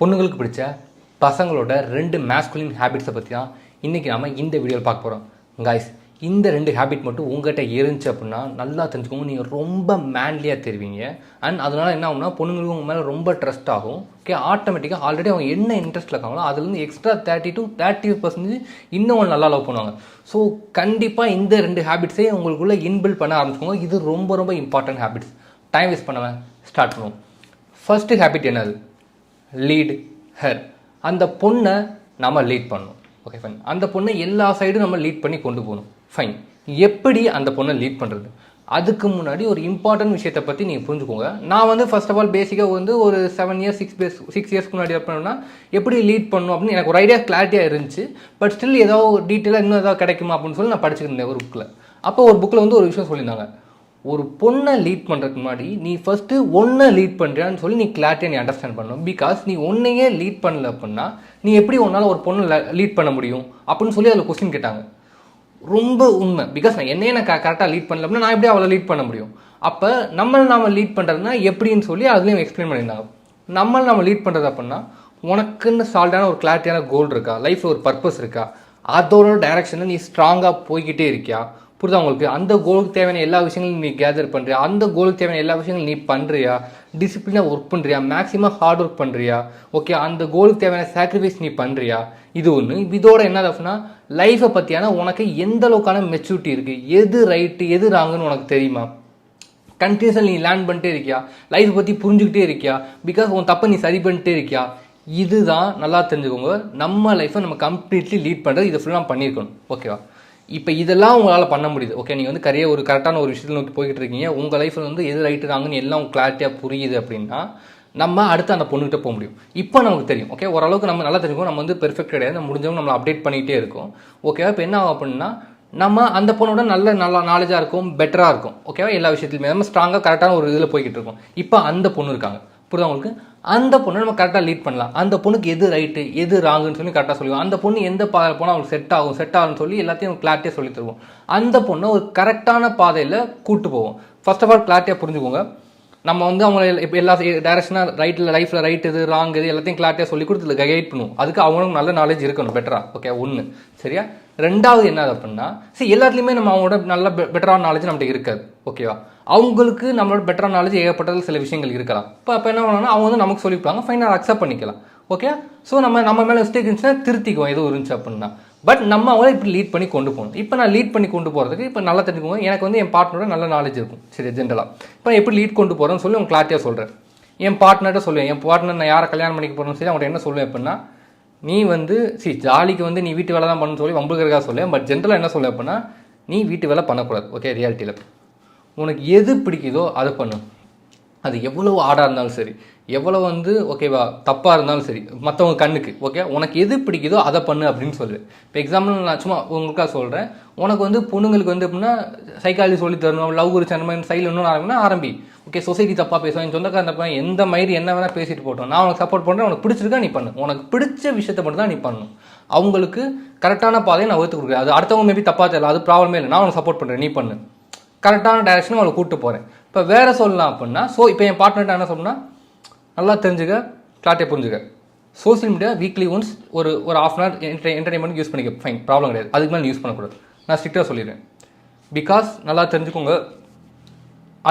பொண்ணுங்களுக்கு பிடிச்ச பசங்களோட 2 மேஸ்குலின் ஹேபிட்ஸை பற்றி தான் இன்றைக்கி நாம் இந்த வீடியோவில் பார்க்க போகிறோம். காய்ஸ், இந்த 2 ஹேபிட் மட்டும் உங்கள்கிட்ட இருந்துச்சு அப்படின்னா நல்லா தெரிஞ்சுக்கோங்க, நீங்கள் ரொம்ப மேன்லியாக தெரிவிங்க. அண்ட் அதனால் என்ன ஆகும்னா பொண்ணுங்களுக்கு உங்கள் மேலே ரொம்ப ட்ரஸ்ட் ஆகும். ஓகே, ஆட்டோமேட்டிக்காக ஆல்ரெடி அவங்க என்ன இன்ட்ரெஸ்ட்டில் இருக்காங்களோ அதுலேருந்து எக்ஸ்ட்ரா 30 to 30% இன்னும் நல்லா லவ் பண்ணுவாங்க. ஸோ கண்டிப்பாக இந்த 2 ஹேபிட்ஸே உங்களுக்குள்ளே இன்பில்ட் பண்ண ஆரம்பிச்சுக்கோங்க. இது ரொம்ப ரொம்ப இம்பார்ட்டன்ட் ஹேபிட்ஸ். டைம் வேஸ்ட் பண்ணாமல் ஸ்டார்ட் பண்ணுவோம். ஃபர்ஸ்ட் ஹேபிட் என்னது? Lead her. அந்த பொண்ணை நம்ம லீட் பண்ணணும். Okay fine. அந்த பொண்ணை எல்லா சைடும் நம்ம லீட் பண்ணி கொண்டு போகணும். ஃபைன். எப்படி அந்த பொண்ணை லீட் பண்ணுறது? அதுக்கு முன்னாடி ஒரு இம்பார்ட்டன்ட் விஷயத்தை பற்றி நீங்கள் புரிஞ்சுக்கோங்க. நான் ஃபர்ஸ்ட் ஆஃப் ஆல் பேசிக்காக ஒரு 7 years 6 years முன்னாடி பண்ணணும்னா எப்படி லீட் பண்ணணும் அப்படின்னு எனக்கு ஒரு ஐடியா கிளாரிட்டியாக இருந்துச்சு. பட் ஸ்டில் ஏதாவது ஒரு டீட்டெயிலாக இன்னும் ஏதாவது கிடைக்குமா அப்படின்னு சொல்லி நான் படிச்சுருந்தேன் ஒரு புக்கில். அப்போ ஒரு புக்கில் ஒரு விஷயம் சொல்லியிருந்தாங்க. ஒரு பொண்ணை லீட் பண்ணுறதுக்கு முன்னாடி நீ ஃபஸ்ட்டு ஒன்றை லீட் பண்ணுறியான்னு சொல்லி நீ கிளாரிட்டியாக நீ அண்டர்ஸ்டாண்ட் பண்ணணும். பிகாஸ் நீ ஒன்றையே லீட் பண்ணல அப்படின்னா நீ எப்படி ஒன்றால் ஒரு பொண்ணை லீட் பண்ண முடியும் அப்படின்னு சொல்லி அதில் கொஸ்டின் கேட்டாங்க. ரொம்ப உண்மை. பிகாஸ் நான் கரெக்டாக லீட் பண்ணல அப்படின்னா நான் எப்படி அவளை லீட் பண்ண முடியும்? அப்போ நாம லீட் பண்ணுறதுனா எப்படின்னு சொல்லி அதுலேயும் எக்ஸ்பிளைன் பண்ணியிருந்தாங்க. நம்ம லீட் பண்ணுறது அப்படின்னா உனக்குன்னு சால்டான ஒரு கிளாரிட்டியான கோல் இருக்கா, லைஃப்பில் ஒரு பர்பஸ் இருக்கா, அதோட டைரக்ஷனில் நீ ஸ்ட்ராங்காக போய்கிட்டே இருக்கியா? புரியுதா உங்களுக்கு? அந்த கோலுக்கு தேவையான எல்லா விஷயங்களும் நீ கேதர் பண்ணுறியா? அந்த கோலுக்கு தேவையான எல்லா விஷயங்களும் நீ பண்ணுறியா? டிசிப்ளினாக ஒர்க் பண்ணுறியா? மேக்ஸிமம் ஹார்ட் ஒர்க் பண்ணுறியா? ஓகே, அந்த கோலுக்கு தேவையான சாக்ரிஃபைஸ் நீ பண்ணுறியா? இது ஒன்று. இதோட என்ன அப்படின்னா லைஃப்பை பற்றியான உனக்கு எந்த அளவுக்கான மெச்சூரிட்டி இருக்குது, எது ரைட்டு எது ராங்குன்னு உனக்கு தெரியுமா? கண்டினியூஸாக நீ லேர்ன் பண்ணிட்டே இருக்கியா? லைஃப்பை பற்றி புரிஞ்சுக்கிட்டே இருக்கியா? பிகாஸ் உன் தப்பை நீ சரி பண்ணிட்டே இருக்கியா? இதுதான் நல்லா தெரிஞ்சுக்கோங்க. நம்ம லைஃப்பை நம்ம கம்ப்ளீட்லி லீட் பண்ணுறது இதை ஃபுல்லாக பண்ணியிருக்கணும். ஓகேவா? இப்போ இதெல்லாம் உங்களால் பண்ண முடியுது. ஓகே, நீங்கள் கரையை ஒரு கரெக்டான ஒரு விஷயத்தில் நோக்கி போய்கிட்டு இருக்கீங்க. உங்கள் லைஃப்பில் எது ரைட்டு ராங்குன்னு எல்லாம் கிளாரிட்டியாக புரியுது அப்படின்னா நம்ம அடுத்து அந்த பொண்ணுகிட்ட போக முடியும். இப்போ நமக்கு தெரியும். ஓகே, ஓரளவுக்கு நம்ம நல்லா தெரிஞ்சுக்கோம். நம்ம பெர்ஃபெக்ட் கிடையாது, நம்ம முடிஞ்சவங்க நம்மளை அப்டேட் பண்ணிகிட்டே இருக்கோம். ஓகேவா? இப்போ என்ன ஆகும் அப்படின்னா நம்ம அந்த பொண்ணோட நல்லா நாலேஜாக இருக்கும், பெட்டராக இருக்கும். ஓகேவா? எல்லா விஷயத்துலையுமே நம்ம ஸ்ட்ராங்காக கரெக்டான ஒரு இதில் போய்கிட்டு இருக்கோம். இப்போ அந்த பொண்ணு இருக்காங்க, புரியுதா உங்களுக்கு? அந்த பொண்ணை நம்ம கரெக்டாக லீட் பண்ணலாம். அந்த பொண்ணுக்கு எது ரைட்டு எது ராங்குன்னு சொல்லி கரெக்டாக சொல்லுவோம். அந்த பொண்ணு எந்த பாதை போனால் அவங்களுக்கு செட் ஆகும்னு சொல்லி எல்லாத்தையும் கிளாரிட்டியாக சொல்லி தருவோம். அந்த பொண்ணை ஒரு கரெக்டான பாதையில் கூட்டு போவோம். ஃபர்ஸ்ட் ஆஃப் ஆல் கிளாரிட்டியாக புரிஞ்சுக்கோங்க. நம்ம அவங்க இப்போ எல்லா டைரக்ஷனாக ரைட்டில் லைஃப்பில் ரைட் எது ராங் எது எல்லாத்தையும் கிளாரிட்டியாக சொல்லி கொடுத்து கைட் பண்ணுவோம். அதுக்கு அவங்களுக்கு நல்ல நாலேஜ் இருக்கணும், பெட்டராக. ஓகே, ஒன்று. சரியா? ரெண்டாவது என்ன அப்படின்னா எல்லாத்துலேயுமே நம்ம அவங்களோட நல்ல பெட்டரான நாலேஜ் நம்மகிட்ட இருக்காது. ஓகேவா? அவங்களுக்கு நம்மளோட பெட்டரான நாலேஜ் ஏகப்பட்டது சில விஷயங்கள் இருக்கலாம். இப்போ என்ன பண்ணணும்னா அவங்க நமக்கு சொல்லிப்பாங்க, ஃபைனாக அக்செப்ட் பண்ணிக்கலாம். ஓகே, ஸோ நம்ம மேலே மிஸ்டேக் இருந்துச்சுன்னா திருத்திக்குவோம் எதுவும் இருந்துச்சு அப்படின்னா. பட் நம்ம அவங்கள இப்படி லீட் பண்ணி கொண்டு போகணும். இப்போ நான் லீட் பண்ணி கொண்டு போகிறதுக்கு இப்போ நல்லா தெரிஞ்சுக்கோங்க. எனக்கு என் பார்ட்னரோட நல்ல நாலேஜ் இருக்கும். சரி, ஜென்ரலாக இப்போ எப்படி லீட் கொண்டு போகிறேன்னு சொல்லி அவங்க கிளாரிட்டியாக சொல்கிறேன். என் பார்ட்னர்கிட்ட சொல்லுவேன். என் பார்ட்னர் நான் யாரை கல்யாணம் பண்ணிக்க போகிறேன்னு சொல்லி அவங்கள்ட்ட என்ன சொல்லுவேன் அப்படின்னா நீ ஜாலிக்கு நீ வீட்டு வேலை தான் பண்ணணும்னு சொல்லி வம்புக்கிறதுக்காக சொல்லுவேன். பட் ஜென்ரலாக என்ன சொல்லுவேன் அப்படின்னா நீ வீட்டு வேலை பண்ணக்கூடாது. ஓகே, ரியாலிட்டியில் உனக்கு எது பிடிக்குதோ அதை பண்ணு. அது எவ்வளோ ஆடாக இருந்தாலும் சரி, எவ்வளோ ஓகேவா தப்பாக இருந்தாலும் சரி, மற்றவங்க கண்ணுக்கு. ஓகே, உனக்கு எது பிடிக்குதோ அதை பண்ணு அப்படின்னு சொல்லுவேன். இப்போ எக்ஸாம்பிள் நான் சும்மா உங்களுக்காக சொல்கிறேன். உனக்கு பொண்ணுங்களுக்கு எப்படின்னா சைக்காலஜி சொல்லி தரணும், லவ் குறிச்சு அந்த மாதிரி சைடில் இன்னும் ஆரம்பி. ஓகே, சொசைட்டி தப்பாக பேசுவேன், சொந்தக்காரன் தப்பா, எந்த மாதிரி என்ன வேணால் பேசிட்டு போட்டோம். நான் உனக்கு சப்போர்ட் பண்ணுறேன். உனக்கு பிடிச்சிருக்கா நீ பண்ணு. உனக்கு பிடிச்ச விஷயத்தை மட்டும் தான் நீ பண்ணணும். அவங்களுக்கு கரெக்டான பாதையை நான் ஒத்து கொடுக்குறேன். அது அடுத்தவங்க மேபி தப்பாக தெரியல, அது ப்ராப்ளமே இல்லை. நான் உனக்கு சப்போர்ட் பண்ணுறேன், நீ பண்ணு. கரெக்டான டைரக்ஷன் அவளை கூப்பிட்டு போகிறேன். இப்போ வேறு சொல்லலாம் அப்படின்னா இப்போ என் பார்ட்னர்கிட்ட என்ன சொல்லணும்னா நல்லா தெரிஞ்சுக்க, கிளாரிட்டியாக புரிஞ்சுக்க. சோசியல் மீடியா வீக்லி ஒன்ஸ் ஒரு ½ hour என்டர்டைன்மெண்ட் யூஸ் பண்ணிக்க. ஃபைன், ப்ராப்ளம் கிடையாது. அதுக்கு மேலே யூஸ் பண்ணக்கூடாது. நான் ஸ்ட்ரிக்டாக சொல்லிடுறேன். பிகாஸ் நல்லா தெரிஞ்சுக்கோங்க,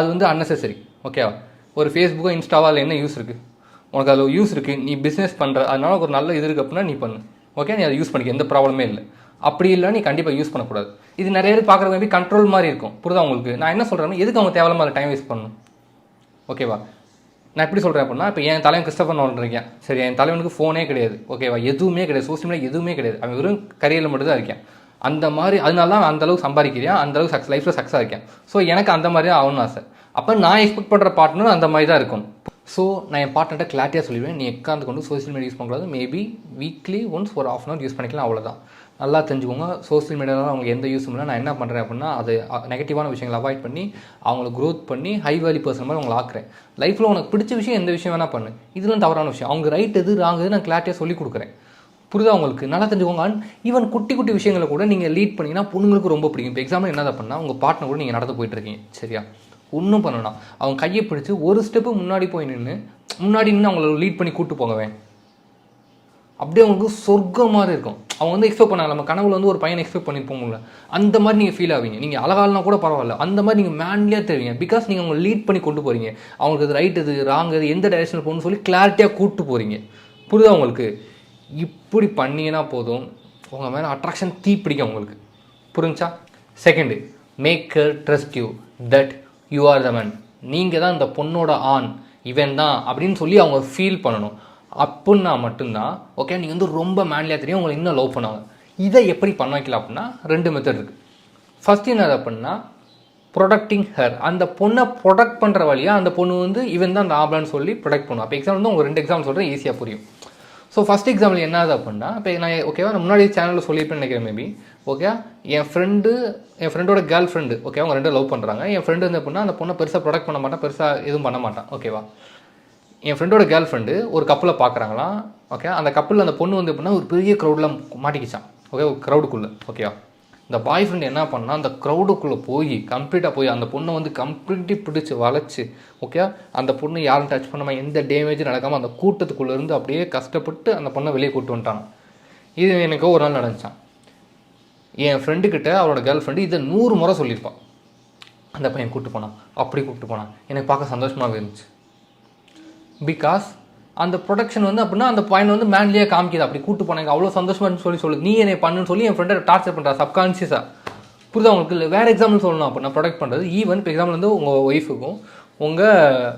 அது அன்னெசரி. ஓகேவா? ஒரு ஃபேஸ்புக்கோ இன்ஸ்டாவோ அதில் என்ன யூஸ் இருக்குது? உனக்கு அதில் யூஸ் இருக்குது, நீ பிஸ்னஸ் பண்ணுற, அதனால ஒரு நல்ல இது இருக்குது அப்படின்னா நீ பண்ணு. ஓகே, நீ அதை யூஸ் பண்ணிக்க, எந்த ப்ராப்ளமே இல்லை. அப்படி இல்லை நீ கண்டிப்பாக யூஸ் பண்ணக்கூடாது. இது நிறைய பேர் பார்க்குற மேபி கண்ட்ரோல் மாதிரி இருக்கும். புரியுதா உங்களுக்கு? நான் என்ன சொல்கிறேன்னா எதுக்கு அவங்க தேவையில்லாம அதை டைம் வேஸ்ட் பண்ணணும்? ஓகேவா? நான் எப்படி சொல்கிறேன் அப்படின்னா இப்போ என் தலைவன் கிறிஸ்டபர் நோலன் இருக்கேன். சரி, என் தலைவனுக்கு ஃபோனே கிடையாது. ஓகேவா? எதுவுமே கிடையாது, சோசியல் மீடியா எதுவுமே கிடையாது. அவன் வெறும் கரியரில் மட்டும் தான் இருக்கேன். அந்த மாதிரி அதனால தான் அந்தளவுக்கு சம்பாதிக்கிறேன், அந்தளவுக்கு லைஃப்பில் சக்ஸஸாக இருக்கேன். ஸோ எனக்கு அந்த மாதிரி தான் ஆகணும்னு ஆசை. அப்போ நான் எக்ஸ்பெக்ட் பண்ணுற பார்ட்னர் அந்த மாதிரி தான் இருக்கும். ஸோ நான் என் பார்ட்னர்கிட்ட கிளாரிட்டியாக சொல்லிடுவேன், நீ எக்காந்து கொண்டு சோசியல் மீடியா யூஸ் பண்ணக்கூடாது. மேபி வீக்லி ஒன்ஸ் ஒரு ½ hour யூஸ் பண்ணிக்கலாம், அவ்வளோதான். நல்லா தெரிஞ்சுக்கோங்க. சோசியல் மீடியாவில் அவங்க எந்த யூஸும் இல்லை. நான் என்ன பண்ணுறேன் அப்படின்னா அது நெகட்டிவான விஷயங்களை அவாய்ட் பண்ணி அவங்கள க்ரோத் பண்ணி ஹை வேல்யூ பர்சன் மாதிரி அவங்களை ஆக்குறேன். லைஃப்பில் உனக்கு பிடிச்ச விஷயம் எந்த விஷயம் வேணால் பண்ணு. இதெல்லாம் தவறான விஷயம். அவங்க ரைட் எது ராங் எது நான் கிளாரிட்டியாக சொல்லி கொடுக்குறேன். புரியுதா உங்களுக்கு? நல்லா தெரிஞ்சுக்கோங்க. ஈவன் குட்டி விஷயங்களை கூட நீங்கள் லீட் பண்ணிங்கன்னா பொண்ணுங்களுக்கு ரொம்ப பிடிக்கும். இப்போ எக்ஸாம்பிள் என்ன பண்ணால் உங்கள் பார்ட்னர் கூட நீங்கள் நடந்து போயிட்டுருக்கீங்க. சரியா? ஒன்றும் பண்ணணும், அவங்க கையை பிடிச்சி ஒரு ஸ்டெப்பு முன்னாடி போய் நின்று அவங்கள லீட் பண்ணி கூப்பிட்டு போங்கவேன். அப்படியே அவங்களுக்கு சொர்க்கம் மாதிரி இருக்கும். அவங்க வந்து எக்ஸ்பெக்ட் பண்ணாங்க, நம்ம கனவுல வந்து ஒரு பையனை எக்ஸ்பெக்ட் பண்ணியிருப்போம்ல, அந்த மாதிரி நீங்கள் ஃபீல் ஆவீங்க. நீங்கள் அழகாலாம் கூட பரவாயில்ல, அந்த மாதிரி நீங்கள் மேன்லியாக தெரிவிங்க. பிகாஸ் நீங்கள் அவங்க லீட் பண்ணி கொண்டு போகிறீங்க. அவங்களுக்கு இது ரைட், இது ராங், இது எந்த டைரக்ஷனில் போகணும்னு சொல்லி கிளாரிட்டியாக கூப்பிட்டு போகிறீங்க. புரியுதா உங்களுக்கு? இப்படி பண்ணீங்கன்னா போதும், உங்கள் மேலே அட்ராக்ஷன் தீ பிடிக்கும் உங்களுக்கு. புரிஞ்சா? Second, make her trust you that you are the man. நீங்கள் தான் இந்த பொண்ணோட ஆண், இவன் தான் அப்படின்னு சொல்லி அவங்க ஃபீல் பண்ணணும். அப்படின்னா மட்டும்தான் ஓகே நீங்கள் வந்து ரொம்ப மேன்லியாக தெரியும், உங்களை இன்னும் லவ் பண்ணுவாங்க. இதை எப்படி பண்ண வைக்கலாம் அப்படின்னா 2 மெத்தட் இருக்குது. ஃபஸ்ட்டு என்ன அப்படின்னா ப்ரொடக்டிங் ஹர். அந்த பொண்ணை ப்ரொடக்ட் பண்ணுற வழியாக அந்த பொண்ணு வந்து இவன் தான் அந்த ஆம்பளான்னு சொல்லி ப்ரொடக்ட் பண்ணுவோம். அப்போ எக்ஸாம்பிள் வந்து உங்களுக்கு 2 எக்ஸாம்பிள் சொல்கிறேன், ஈஸியாக புரியும். ஸோ ஃபஸ்ட் எக்ஸாம்பிள் என்ன ஆகுது அப்படின்னா, இப்போ நான் ஓகேவா நான் முன்னாடி சேனலில் சொல்லியிருப்பேன்னு நினைக்கிறேன் மேபி. ஓகே, என் ஃப்ரெண்டோட கேர்ள் ஃப்ரெண்டு, ஓகே அவங்க 2 லவ் பண்ணுறாங்க. என் ஃப்ரெண்டு வந்து அப்படின்னா அந்த பொண்ணை பெருசாக ப்ரொடக்ட் பண்ண மாட்டான், பெருசாக எதுவும் பண்ண மாட்டான். ஓகேவா, என் ஃப்ரெண்டோட கேர்ள் ஃப்ரெண்டு ஒரு கப்பலை பார்க்குறாங்களாம். ஓகே, அந்த கப்பலில் அந்த பொண்ணு வந்து எப்படின்னா ஒரு பெரிய க்ரௌடில் மாட்டிக்கிச்சான். ஓகே, ஒரு க்ரௌடுக்குள்ளே. ஓகேவா, இந்த பாய் ஃப்ரெண்ட் என்ன பண்ணால் அந்த க்ரௌடுக்குள்ளே போய் கம்ப்ளீட்டாக போய் அந்த பொண்ணை வந்து கம்ப்ளீட்லி பிடிச்சி வளைச்சி, ஓகே அந்த பொண்ணு யாரும் டச் பண்ணாமல் எந்த டேமேஜும் நடக்காமல் அந்த கூட்டத்துக்குள்ளேருந்து அப்படியே கஷ்டப்பட்டு அந்த பொண்ணை வெளியே கூப்பிட்டு வந்துட்டான். இது எனக்கு ஒரு நாள் நடந்துச்சான். என் ஃப்ரெண்டுக்கிட்ட அவரோட கேர்ள் ஃப்ரெண்டு இதை 100 முறை சொல்லியிருப்பான். அந்த பையன் கூப்பிட்டு போனான், அப்படி கூப்பிட்டு போனான், எனக்கு பார்க்க சந்தோஷமாகவே இருந்துச்சு. பிகாஸ் அந்த ப்ரொடக்ஷன் வந்து அப்படின்னா அந்த பாயிண்ட் வந்து மேன்லியாக காமிக்கிது. அப்படி கூட்டு போனாங்க, அவ்வளோ சந்தோஷமாக சொல்லி நீ என்னை பண்ணுன்னு சொல்லி என் ஃப்ரெண்டை டார்ச்சர் பண்ணுறா சப்கான்ஷியஸாக. புரியுதா உங்களுக்கு? இல்லை வேறு எக்ஸாம்பிள் சொல்லணும் அப்படின்னா ப்ரொடக்ட் பண்ணுறது. ஈவன் இப்போ எக்ஸாம்பிள் வந்து உங்கள் ஒய்ஃபுக்கும் உங்கள்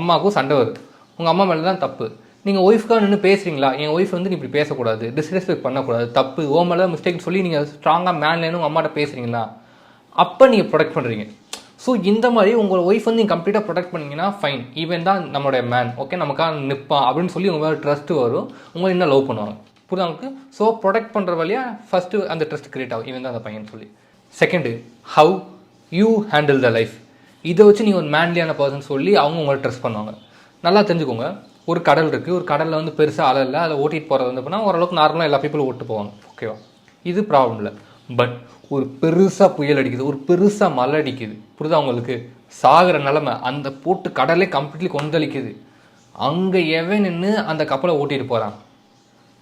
அம்மாவுக்கும் சண்டை வருது, உங்கள் அம்மா மேலே தான் தப்பு. நீங்கள் ஒய்ஃப்காக நின்று பேசுகிறீங்களா, என் ஒய்ஃப் வந்து நீ இப்படி பேசக்கூடாது, டிஸ்ரெஸ்பெக்ட் பண்ணக்கூடாது, தப்பு ஓ மேலே மிஸ்டேக் சொல்லி நீங்கள் ஸ்ட்ராங்காக மேன்லேன்னு உங்கள் அம்மாட்ட பேசுகிறீங்களா, அப்போ நீங்கள் ப்ரொடக்ட் பண்ணுறீங்க. ஸோ இந்த மாதிரி உங்கள் ஒய்ஃப் வந்து நீங்கள் கம்ப்ளீட்டாக ப்ரொடெக்ட் பண்ணிங்கன்னா ஃபைன், ஈவன் தான் நம்மளுடைய மேன், ஓகே நமக்காக நிற்பான் அப்படின்னு சொல்லி உங்கள் மேலே ட்ரஸ்ட்டு வரும், உங்களை இன்னும் லவ் பண்ணுவாங்க. புரியுதா உங்களுக்கு? ஸோ ப்ரொடெக்ட் பண்ணுற வழியாக ஃபஸ்ட்டு அந்த ட்ரஸ்ட் கிரியேட் ஆகும், ஈவன் தான் அந்த பையன் சொல்லி. Second, how you handle the life. இதை வச்சு நீங்கள் ஒரு மேன்லியான பர்சன் சொல்லி அவங்க உங்களை ட்ரஸ்ட் பண்ணுவாங்க. நல்லா தெரிஞ்சுக்கோங்க, ஒரு கடல் இருக்குது, ஒரு கடலில் வந்து பெருசாக அலை இல்லை, அதில் ஓட்டிகிட்டு போகிறது வந்து அப்படின்னா ஓரளவுக்கு நார்மலாக எல்லா பீப்புளும் ஓட்டு போவாங்க. ஓகேவா, இது ப்ராப்ளம் இல்லை. பட் ஒரு பெருசாக புயல் அடிக்குது, ஒரு பெருசாக மழை அடிக்குது, புரியுதா உங்களுக்கு? சாகிற நிலமை, அந்த போட்டு கடலே கம்ப்ளீட்லி கொந்தளிக்குது. அங்கே எவன் நின்று அந்த கப்பலை ஓட்டிகிட்டு போகிறான்,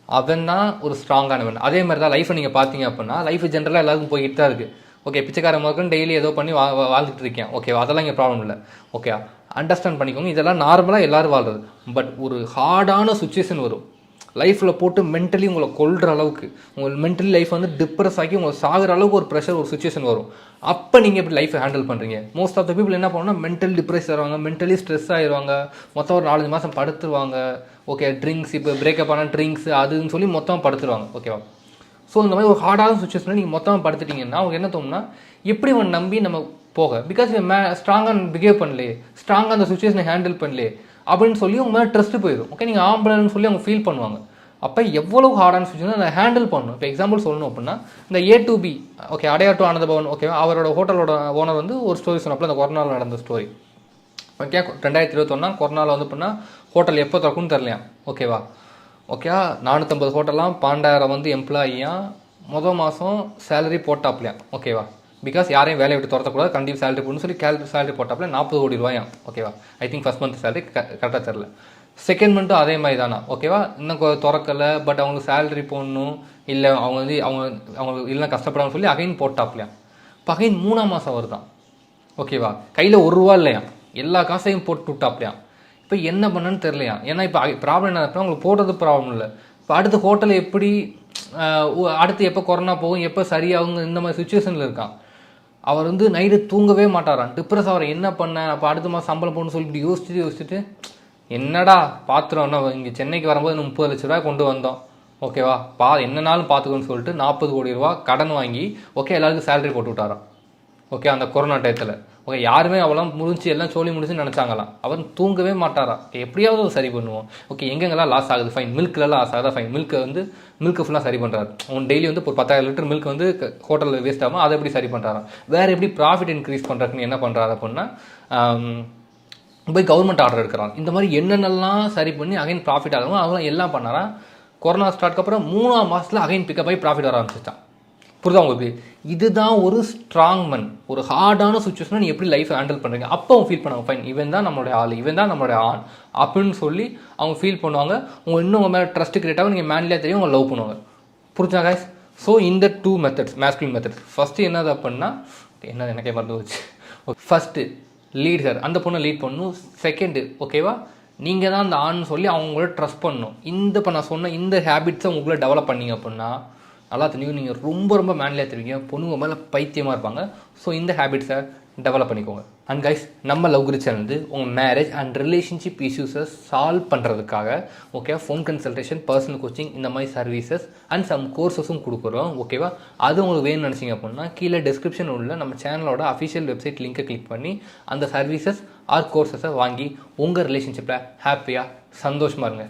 அவன் தான் ஒரு ஸ்ட்ராங்கானவன். அதே மாதிரி தான் லைஃப்பை நீங்கள் பார்த்தீங்க அப்படின்னா லைஃப் ஜென்ரலாக எல்லாருக்கும் போய்கிட்டு தான் இருக்குது. ஓகே, பிச்சைக்காரன் மக்கள் டெய்லி ஏதோ பண்ணி வாழ்ந்துட்டு இருக்கேன். ஓகேவா, அதெல்லாம் இங்கே ப்ராப்ளம் இல்லை. ஓகே, அண்டர்ஸ்டாண்ட் பண்ணிக்கோங்க, இதெல்லாம் நார்மலாக எல்லோரும் வாழ்றது. பட் ஒரு ஹார்டான சுச்சுவேஷன் வரும் லைஃப்பில், போட்டு மென்டலி உங்களை கொல்ற அளவுக்கு, உங்கள் மென்டலி லைஃப் வந்து டிப்ரெஸ் ஆகி உங்களை சாகிற அளவுக்கு ஒரு ப்ரெஷர், ஒரு சுச்சுவேஷன் வரும். அப்போ நீங்கள் எப்படி லைஃப்பை ஹேண்டில் பண்ணுறீங்க? மோஸ்ட் ஆஃப் த பீப்புள் என்ன பண்ணுன்னா மென்டல் டிப்ரெஸ் ஆகிடுவாங்க, மென்டலி ஸ்ட்ரெஸ் ஆகிடுவாங்க, மொத்தம் ஒரு 4-5 மாதம் படுத்துருவாங்க. ஓகே, ட்ரிங்க்ஸ், இப்போ பிரேக்கப் ஆனால் ட்ரிங்க்ஸ் அதுன்னு சொல்லி மொத்தமாக படுத்துருவாங்க. ஓகேவா, ஸோ இந்த மாதிரி ஒரு ஹார்டான சுச்சுவேஷனில் நீங்கள் மொத்தமாக படுத்துட்டிங்கன்னா அவங்க என்ன தோணுன்னா எப்படி அவன் நம்பி நம்ம போக, பிகாஸ் ஸ்ட்ராங்காக பிஹேவ் பண்ணலையே, ஸ்ட்ராங்காக அந்த சுச்சுவேஷனை ஹேண்டில் பண்ணலையே அப்படின்னு சொல்லி உங்க மேலே ட்ரஸ்ட்டு போயிடும். ஓகே, நீங்கள் ஆம்பளைன்னு சொல்லி அவங்க ஃபீல் பண்ணுவாங்க. அப்போ எவ்வளோ ஹார்டான சுச்சுவேஷன் அதை ஹேண்டில் பண்ணணும். இப்போ எக்ஸாம்பிள் சொல்லணும் அப்படின்னா இந்த A2B, ஓகே அடையார் டு ஆனந்த பவன், ஓகேவா அவரோட ஹோட்டலோட ஓனர் வந்து ஒரு ஸ்டோரி சொன்னப்போ அந்த கொரோனாவில் நடந்த ஸ்டோரி. ஓகே, 2021 கொரோனாவில் வந்து அப்படின்னா ஹோட்டல் எப்போ திறக்கும்னு தெரியலையா. ஓகேவா, ஓகே 450 ஹோட்டல்லாம் 12,000 வந்து எம்ப்ளாயியாக மொதல் மாதம் சேலரி போட்டாப்லையா. ஓகேவா, பிகாஸ் யாரையும் வேலையை விட்டு துரத்தக்கூடாது, கண்டிப்பாக சேலரி போடணும்னு சொல்லி சேலரி போட்டாப்ல 40 கோடி ரூபாயா. ஓகேவா, I think first month salary கரெக்டாக தெரில. செகண்ட் மந்த்தும் அதே மாதிரி தானா. ஓகேவா, இன்னும் திறக்கலை, பட் அவங்களுக்கு சேலரி போடணும், இல்லை அவங்க வந்து அவங்க இல்லை கஷ்டப்படாமல் சொல்லி அகைன் போட்டாப்லையா. இப்போ அகைன் 3ஆம் மாதம் வருதான். ஓகேவா, கையில் ₹1 இல்லையா, எல்லா காசையும் போட்டு விட்டாப்லையா. இப்போ என்ன பண்ணுன்னு தெரியலையா. ஏன்னா இப்போ ப்ராப்ளம் என்ன அப்படின்னா உங்களுக்கு போடுறது ப்ராப்ளம் இல்லை, இப்போ அடுத்த ஹோட்டல் எப்படி அடுத்து எப்போ கொரோனா போகும், எப்போ சரியாகுங்க, இந்த மாதிரி சுச்சுவேஷனில் இருக்கான். அவர் வந்து நைட்டு தூங்கவே மாட்டாரான், டிப்ரெஸ் அவர் என்ன பண்ண, அப்போ அடுத்த மாதம் சம்பளம் போகணும்னு சொல்லி இப்படி யோசிச்சுட்டு என்னடா பாத்திரம்னா இங்கே சென்னைக்கு வரும்போது 30 லட்ச ரூபா கொண்டு வந்தோம். ஓகேவா, என்னன்னாலும் பார்த்துக்கோன்னு சொல்லிட்டு 40 கோடி ரூபா கடன் வாங்கி ஓகே எல்லாருக்கும் சேலரி போட்டு விட்டாராம். ஓகே, அந்த கொரோனா டயத்தில் ஓகே யாருமே அவ்வளோ முடிஞ்சு எல்லாம் சோழி முடிச்சுன்னு நினச்சாங்களாம். அவர் தூங்கவே மாட்டாரா, எப்படியாவது சரி பண்ணுவோம். ஓகே, எங்கெங்கெல்லாம் லாஸ் ஆகுது ஃபைன், மில்க்லலாம் லாஸ் ஆகுதா ஃபைன், மில்க்கு ஃபுல்லாக சரி பண்ணுறாரு. அவன் டெய்லி வந்து ஒரு 10,000 லிட்டர் மில்க் வந்து ஹோட்டலில் வேஸ்ட் ஆகும், அதை எப்படி சரி பண்ணுறாராம். வேறு எப்படி ப்ராஃபிட் இன்க்ரீஸ் பண்ணுறதுன்னு என்ன பண்ணுறாரு அப்படின்னா போய் கவர்மெண்ட் ஆர்டர் எடுக்கிறாங்க. இந்த மாதிரி என்னென்னலாம் சரி பண்ணி அகைன் ப்ராஃபிட் ஆகும் அதெல்லாம் எல்லாம் பண்ணாரா. கொரோனா ஸ்டார்ட்க்கு அப்புறம் 3ஆம் மாதத்தில் அகைன் பிக்கப் ஆகி ப்ராஃபிட் வர ஆரம்பிச்சிட்டான். புரியுதா உங்களுக்கு? இதுதான் ஒரு ஸ்ட்ராங் மன். ஒரு ஹார்டான சுச்சுவேஷனை நீ எப்படி லைஃப் ஹேண்டில் பண்ணுறீங்க, அப்போ அவங்க ஃபீல் பண்ணுவாங்க ஃபைன் இவன் தான் நம்மளுடைய ஆள், இவன் தான் நம்மளுடைய ஆண் அப்படின்னு சொல்லி அவங்க ஃபீல் பண்ணுவாங்க. உங்கள் இன்னும் உங்கள் மேலே ட்ரஸ்ட் கிரியேட் ஆகும், நீங்கள் மேன்லியாக தெரியும், உங்களை லவ் பண்ணுவாங்க. புரிஞ்சா கைஸ்? ஸோ இந்த 2 மெத்தட்ஸ், மேஸ்குலின் மெத்தட்ஸ். ஃபஸ்ட்டு என்னது அப்படின்னா, என்ன எனக்கே மறந்து போச்சு. ஃபஸ்ட்டு லீட் ஹர், அந்த பொண்ணை லீட் பண்ணணும். செகண்டு ஓகேவா, நீங்கள் தான் அந்த ஆண்னு சொல்லி அவங்கள ட்ரஸ்ட் பண்ணணும். இப்போ நான் சொன்ன இந்த ஹேபிட்ஸை உங்களை டெவலப் பண்ணிங்க அப்படின்னா நல்லா தெரியும், நீங்கள் ரொம்ப ரொம்ப மேன்லியாக தெரிவிங்க, பொண்ணுங்க மேலே பைத்தியமாக இருப்பாங்க. ஸோ இந்த ஹேபிட்ஸை டெவலப் பண்ணிக்கோங்க. அண்ட் கைஸ், நம்ம லவ் குரு சேனல் வந்து உங்கள் மேரேஜ் அண்ட் ரிலேஷன்ஷிப் இஷ்யூஸை சால்வ் பண்ணுறதுக்காக okay phone consultation, personal coaching, இந்த மாதிரி சர்வீசஸ் அண்ட் சம் கோர்சஸும் கொடுக்குறோம். ஓகேவா, அது உங்களுக்கு வேணும்னு நினச்சிங்க அப்படின்னா கீழே டிஸ்கிரிப்ஷன் உள்ள நம்ம சேனலோட அஃபிஷியல் வெப்சைட் லிங்கை கிளிக் பண்ணி அந்த சர்வீசஸ் ஆர் கோர்சஸை வாங்கி உங்கள் ரிலேஷன்ஷிப்பில் ஹாப்பியாக சந்தோஷமாக இருங்க.